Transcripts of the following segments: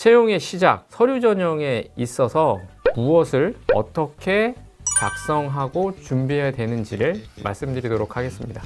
채용의 시작, 서류 전형에 있어서 무엇을 어떻게 작성하고 준비해야 되는지를 말씀드리도록 하겠습니다.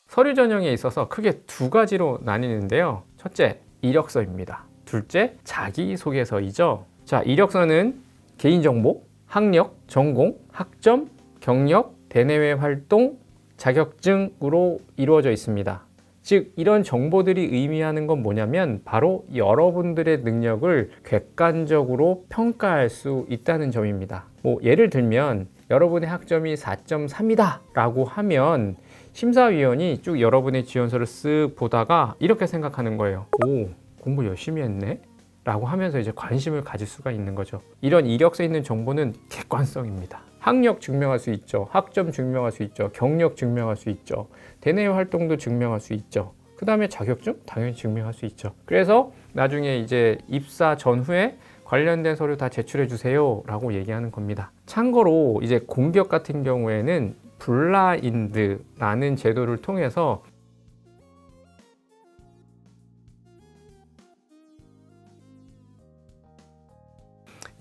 서류 전형에 있어서 크게 두 가지로 나뉘는데요. 첫째, 이력서입니다. 둘째, 자기소개서이죠. 자, 이력서는 개인정보, 학력, 전공, 학점, 경력, 대내외 활동, 자격증으로 이루어져 있습니다. 즉, 이런 정보들이 의미하는 건 뭐냐면 바로 여러분들의 능력을 객관적으로 평가할 수 있다는 점입니다. 예를 들면 여러분의 학점이 4.3이다 라고 하면 심사위원이 쭉 여러분의 지원서를 쓱 보다가 이렇게 생각하는 거예요. 오, 공부 열심히 했네? 라고 하면서 이제 관심을 가질 수가 있는 거죠. 이런 이력서에 있는 정보는 객관성입니다. 학력 증명할 수 있죠. 학점 증명할 수 있죠. 경력 증명할 수 있죠. 대내외 활동도 증명할 수 있죠. 그 다음에 자격증? 당연히 증명할 수 있죠. 그래서 나중에 이제 입사 전후에 관련된 서류 다 제출해 주세요 라고 얘기하는 겁니다. 참고로 이제 공기업 같은 경우에는 블라인드라는 제도를 통해서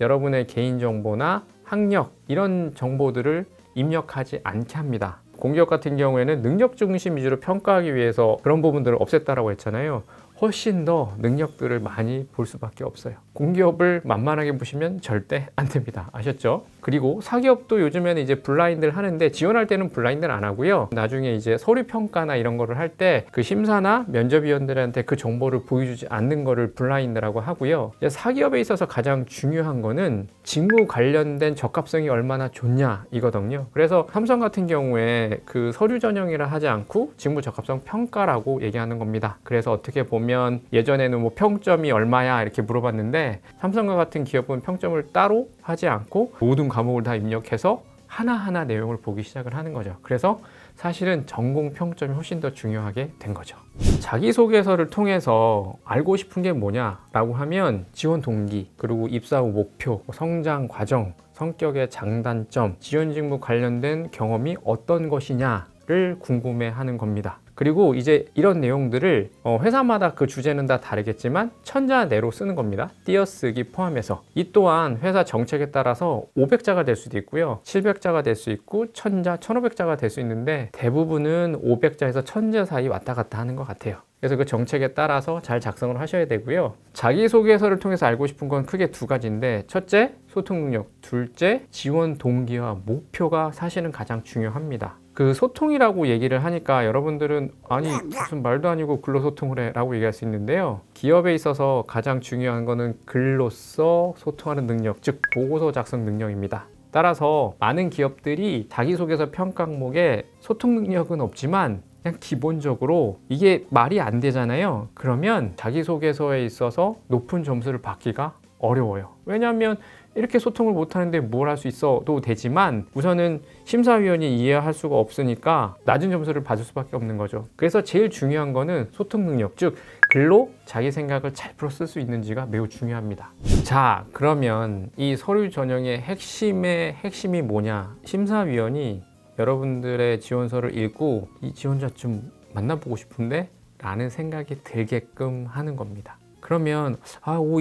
여러분의 개인정보나 학력 이런 정보들을 입력하지 않게 합니다. 공기업 같은 경우에는 능력 중심 위주로 평가하기 위해서 그런 부분들을 없앴다라고 했잖아요. 훨씬 더 능력들을 많이 볼 수밖에 없어요. 공기업을 만만하게 보시면 절대 안 됩니다. 아셨죠? 그리고 사기업도 요즘에는 이제 블라인드를 하는데 지원할 때는 블라인드를 안 하고요. 나중에 이제 서류 평가나 이런 거를 할 때 그 심사나 면접위원들한테 그 정보를 보여주지 않는 거를 블라인드라고 하고요. 이제 사기업에 있어서 가장 중요한 거는 직무 관련된 적합성이 얼마나 좋냐 이거든요. 그래서 삼성 같은 경우에 그 서류 전형이라 하지 않고 직무 적합성 평가라고 얘기하는 겁니다. 그래서 어떻게 보면 예전에는 뭐 평점이 얼마야 이렇게 물어봤는데 삼성과 같은 기업은 평점을 따로 하지 않고 모든 과목을 다 입력해서 하나하나 내용을 보기 시작을 하는 거죠. 그래서 사실은 전공 평점이 훨씬 더 중요하게 된 거죠. 자기소개서를 통해서 알고 싶은 게 뭐냐라고 하면 지원 동기, 그리고 입사 후 목표, 성장 과정, 성격의 장단점, 지원 직무 관련된 경험이 어떤 것이냐를 궁금해하는 겁니다. 그리고 이제 이런 내용들을 회사마다 그 주제는 다 다르겠지만 천자내로 쓰는 겁니다. 띄어쓰기 포함해서. 이 또한 회사 정책에 따라서 500자가 될 수도 있고요. 700자가 될 수 있고 1000자, 1500자가 될 수 있는데 대부분은 500자에서 1000자 사이 왔다 갔다 하는 것 같아요. 그래서 그 정책에 따라서 잘 작성을 하셔야 되고요. 자기소개서를 통해서 알고 싶은 건 크게 두 가지인데 첫째, 소통 능력, 둘째, 지원 동기와 목표가 사실은 가장 중요합니다. 그 소통이라고 얘기를 하니까 여러분들은 아니 무슨 말도 아니고 글로 소통을 해 라고 얘기할 수 있는데요. 기업에 있어서 가장 중요한 거는 글로써 소통하는 능력, 즉 보고서 작성 능력입니다. 따라서 많은 기업들이 자기소개서 평가 항목에 소통 능력은 없지만 그냥 기본적으로 이게 말이 안 되잖아요. 그러면 자기소개서에 있어서 높은 점수를 받기가 어려워요. 왜냐하면 이렇게 소통을 못하는데 뭘 할 수 있어도 되지만 우선은 심사위원이 이해할 수가 없으니까 낮은 점수를 받을 수밖에 없는 거죠. 그래서 제일 중요한 거는 소통 능력, 즉 글로 자기 생각을 잘 풀어 쓸 수 있는지가 매우 중요합니다. 자, 그러면 이 서류 전형의 핵심의 핵심이 뭐냐? 심사위원이 여러분들의 지원서를 읽고 이 지원자 좀 만나보고 싶은데? 라는 생각이 들게끔 하는 겁니다. 그러면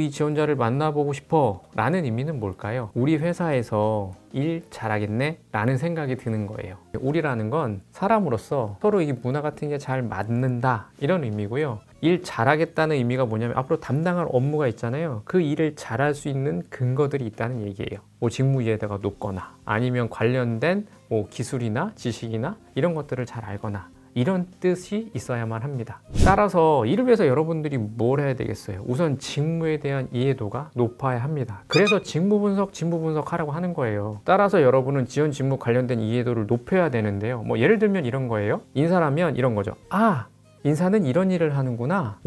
이 지원자를 만나보고 싶어 라는 의미는 뭘까요? 우리 회사에서 일 잘하겠네? 라는 생각이 드는 거예요. 우리라는 건 사람으로서 서로 이 문화 같은 게 잘 맞는다 이런 의미고요. 일 잘하겠다는 의미가 뭐냐면 앞으로 담당할 업무가 있잖아요. 그 일을 잘할 수 있는 근거들이 있다는 얘기예요. 직무 이해도가 높거나 아니면 관련된 기술이나 지식이나 이런 것들을 잘 알거나 이런 뜻이 있어야만 합니다. 따라서 이를 위해서 여러분들이 뭘 해야 되겠어요? 우선 직무에 대한 이해도가 높아야 합니다. 그래서 직무 분석 하라고 하는 거예요. 따라서 여러분은 지원 직무 관련된 이해도를 높여야 되는데요. 예를 들면 이런 거예요. 인사라면 이런 거죠. 인사는 이런 일을 하는구나.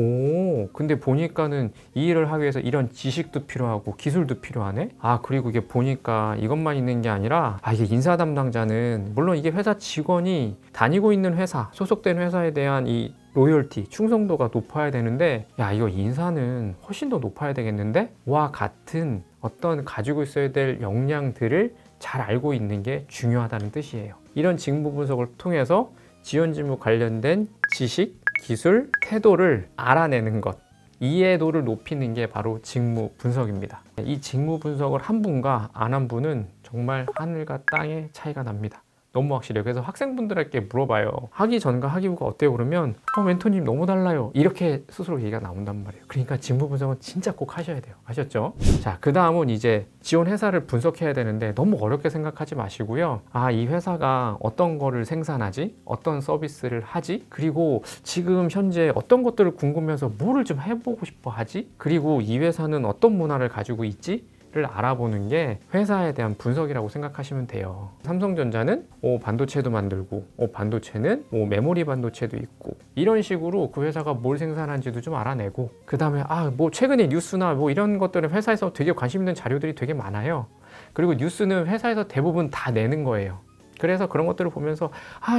근데 보니까는 이 일을 하기 위해서 이런 지식도 필요하고 기술도 필요하네. 그리고 이게 보니까 이것만 있는 게 아니라 이게 인사 담당자는 물론 이게 회사 직원이 다니고 있는 회사, 소속된 회사에 대한 이 로열티, 충성도가 높아야 되는데 이거 인사는 훨씬 더 높아야 되겠는데? 와 같은 어떤 가지고 있어야 될 역량들을 잘 알고 있는 게 중요하다는 뜻이에요. 이런 직무 분석을 통해서 지원 직무 관련된 지식, 기술, 태도를 알아내는 것, 이해도를 높이는 게 바로 직무 분석입니다. 이 직무 분석을 한 분과 안 한 분은 정말 하늘과 땅의 차이가 납니다. 너무 확실해요. 그래서 학생분들에게 물어봐요. 하기 전과 하기 후가 어때요? 그러면 멘토님 너무 달라요. 이렇게 스스로 얘기가 나온단 말이에요. 그러니까 직무 분석은 진짜 꼭 하셔야 돼요. 아셨죠? 자, 그 다음은 이제 지원 회사를 분석해야 되는데 너무 어렵게 생각하지 마시고요. 이 회사가 어떤 거를 생산하지? 어떤 서비스를 하지? 그리고 지금 현재 어떤 것들을 궁금해서 뭐를 좀 해보고 싶어 하지? 그리고 이 회사는 어떤 문화를 가지고 있지? 를 알아보는 게 회사에 대한 분석이라고 생각하시면 돼요. 삼성전자는 반도체도 만들고 반도체는 메모리 반도체도 있고 이런 식으로 그 회사가 뭘 생산하는지도 좀 알아내고 그 다음에 뭐 최근에 뉴스나 뭐 이런 것들은 회사에서 되게 관심 있는 자료들이 되게 많아요. 그리고 뉴스는 회사에서 대부분 다 내는 거예요. 그래서 그런 것들을 보면서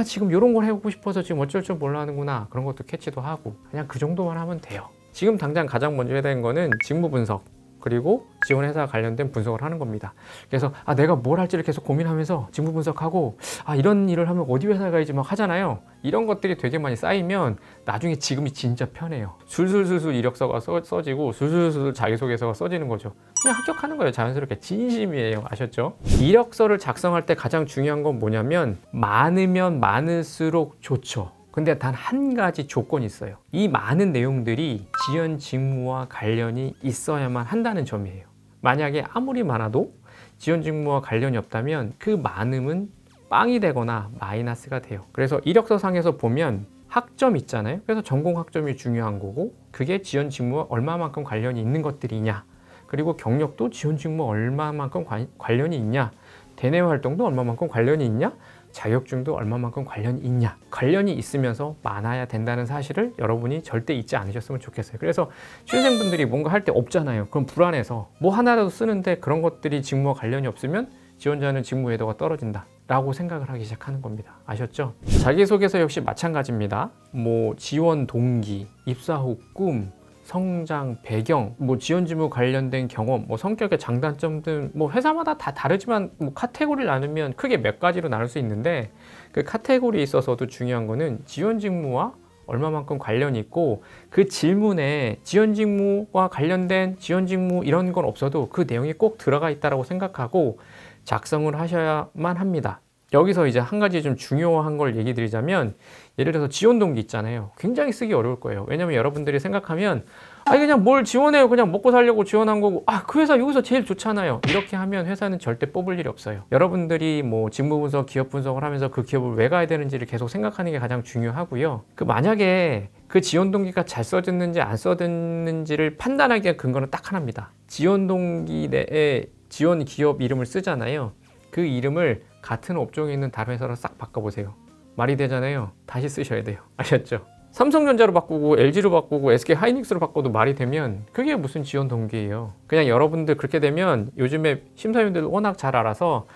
지금 이런 걸 해보고 싶어서 지금 어쩔 줄 몰라 하는구나, 그런 것도 캐치도 하고, 그냥 그 정도만 하면 돼요. 지금 당장 가장 먼저 해야 되는 거는 직무 분석, 그리고 지원 회사 관련된 분석을 하는 겁니다. 그래서 내가 뭘 할지를 계속 고민하면서 직무 분석하고 이런 일을 하면 어디 회사에 가야지 막 하잖아요. 이런 것들이 되게 많이 쌓이면 나중에 지금이 진짜 편해요. 술술술술 이력서가 써지고 술술술 자기소개서가 써지는 거죠. 그냥 합격하는 거예요. 자연스럽게. 진심이에요. 아셨죠? 이력서를 작성할 때 가장 중요한 건 뭐냐면 많으면 많을수록 좋죠. 근데 단 한 가지 조건이 있어요. 이 많은 내용들이 지원 직무와 관련이 있어야만 한다는 점이에요. 만약에 아무리 많아도 지원 직무와 관련이 없다면 그 많음은 빵이 되거나 마이너스가 돼요. 그래서 이력서상에서 보면 학점 있잖아요. 그래서 전공 학점이 중요한 거고, 그게 지원 직무와 얼마만큼 관련이 있는 것들이냐, 그리고 경력도 지원 직무 얼마만큼 관련이 있냐, 대내 활동도 얼마만큼 관련이 있냐, 자격증도 얼마만큼 관련이 있냐, 관련이 있으면서 많아야 된다는 사실을 여러분이 절대 잊지 않으셨으면 좋겠어요. 그래서 취준생분들이 뭔가 할 때 없잖아요. 그럼 불안해서 뭐 하나라도 쓰는데 그런 것들이 직무와 관련이 없으면 지원자는 직무 이해도가 떨어진다 라고 생각을 하기 시작하는 겁니다. 아셨죠? 자기소개서 역시 마찬가지입니다. 뭐 지원 동기, 입사 후 꿈, 성장 배경, 뭐 지원 직무 관련된 경험, 뭐 성격의 장단점 등 뭐 회사마다 다 다르지만 뭐 카테고리를 나누면 크게 몇 가지로 나눌 수 있는데, 그 카테고리에 있어서도 중요한 거는 지원 직무와 얼마만큼 관련이 있고, 그 질문에 지원 직무와 관련된 지원 직무 이런 건 없어도 그 내용이 꼭 들어가 있다고 생각하고 작성을 하셔야만 합니다. 여기서 이제 한 가지 좀 중요한 걸 얘기 드리자면, 예를 들어서 지원 동기 있잖아요. 굉장히 쓰기 어려울 거예요. 왜냐면 여러분들이 생각하면 그냥 뭘 지원해요, 그냥 먹고 살려고 지원한 거고, 그 회사 여기서 제일 좋잖아요, 이렇게 하면 회사는 절대 뽑을 일이 없어요. 여러분들이 뭐 직무 분석, 기업 분석을 하면서 그 기업을 왜 가야 되는지를 계속 생각하는 게 가장 중요하고요. 만약에 그 지원 동기가 잘 써졌는지 안 써졌는지를 판단하기 위한 근거는 딱 하나입니다. 지원 동기 내에 지원 기업 이름을 쓰잖아요. 그 이름을 같은 업종에 있는 다른 회사로 싹 바꿔보세요. 말이 되잖아요. 다시 쓰셔야 돼요. 아셨죠? 삼성전자로 바꾸고 LG로 바꾸고 SK 하이닉스로 바꿔도 말이 되면 그게 무슨 지원 동기예요. 그냥 여러분들 그렇게 되면 요즘에 심사위원들 워낙 잘 알아서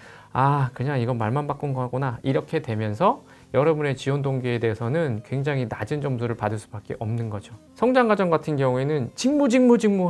그냥 이건 말만 바꾼 거구나 이렇게 되면서 여러분의 지원 동기에 대해서는 굉장히 낮은 점수를 받을 수밖에 없는 거죠. 성장 과정 같은 경우에는 직무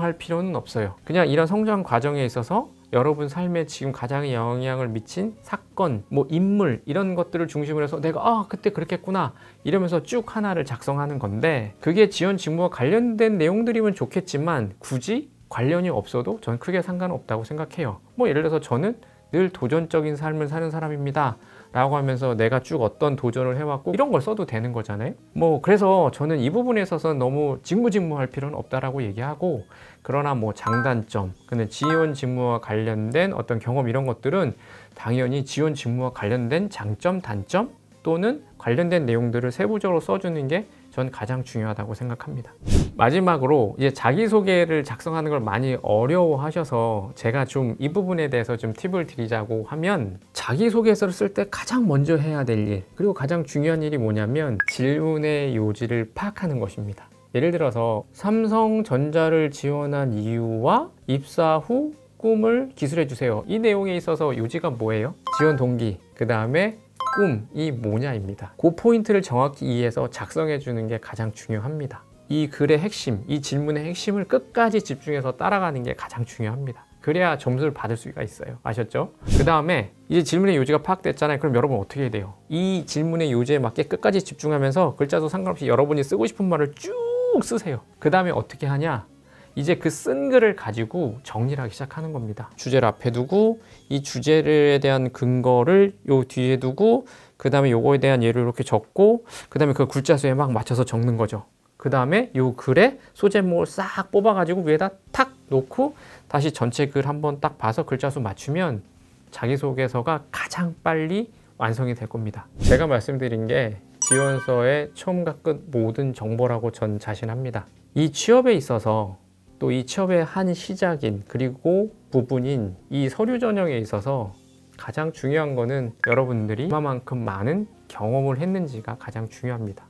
할 필요는 없어요. 그냥 이런 성장 과정에 있어서 여러분 삶에 지금 가장 영향을 미친 사건, 뭐 인물 이런 것들을 중심으로 해서 내가 그때 그랬겠구나 이러면서 쭉 하나를 작성하는 건데, 그게 지원 직무와 관련된 내용들이면 좋겠지만 굳이 관련이 없어도 전 크게 상관없다고 생각해요. 뭐 예를 들어서 저는 늘 도전적인 삶을 사는 사람입니다 라고 하면서 내가 쭉 어떤 도전을 해왔고 이런 걸 써도 되는 거잖아요. 그래서 저는 이 부분에 있어서 너무 직무할 필요는 없다라고 얘기하고, 그러나 뭐 장단점, 근데 지원 직무와 관련된 어떤 경험 이런 것들은 당연히 지원 직무와 관련된 장점, 단점 또는 관련된 내용들을 세부적으로 써주는 게 전 가장 중요하다고 생각합니다. 마지막으로 이제 자기소개를 작성하는 걸 많이 어려워하셔서 제가 좀 이 부분에 대해서 좀 팁을 드리자고 하면, 자기소개서를 쓸 때 가장 먼저 해야 될 일, 그리고 가장 중요한 일이 뭐냐면 질문의 요지를 파악하는 것입니다. 예를 들어서 삼성전자를 지원한 이유와 입사 후 꿈을 기술해 주세요. 이 내용에 있어서 요지가 뭐예요? 지원 동기, 그 다음에 꿈이 뭐냐입니다. 그 포인트를 정확히 이해해서 작성해 주는 게 가장 중요합니다. 이 글의 핵심, 이 질문의 핵심을 끝까지 집중해서 따라가는 게 가장 중요합니다. 그래야 점수를 받을 수가 있어요. 아셨죠? 그 다음에 이제 질문의 요지가 파악됐잖아요. 그럼 여러분 어떻게 해야 돼요? 이 질문의 요지에 맞게 끝까지 집중하면서 글자도 상관없이 여러분이 쓰고 싶은 말을 쭉 쭉 쓰세요. 그 다음에 어떻게 하냐? 이제 그 쓴 글을 가지고 정리를 하기 시작하는 겁니다. 주제를 앞에 두고 이 주제에 대한 근거를 요 뒤에 두고 그 다음에 요거에 대한 예를 이렇게 적고 그 다음에 그 글자 수에 막 맞춰서 적는 거죠. 그 다음에 요 글에 소제목을 싹 뽑아가지고 위에다 탁 놓고 다시 전체 글 한번 딱 봐서 글자 수 맞추면 자기소개서가 가장 빨리 완성이 될 겁니다. 제가 말씀드린 게 지원서의 처음과 끝 모든 정보라고 전 자신합니다. 이 취업에 있어서 또 이 취업의 한 시작인 그리고 부분인 이 서류 전형에 있어서 가장 중요한 거는 여러분들이 얼마만큼 많은 경험을 했는지가 가장 중요합니다.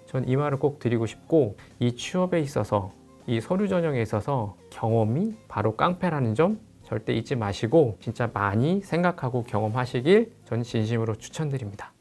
전 이 말을 꼭 드리고 싶고 이 취업에 있어서 이 서류 전형에 있어서 경험이 바로 깡패라는 점 절대 잊지 마시고 진짜 많이 생각하고 경험하시길 전 진심으로 추천드립니다.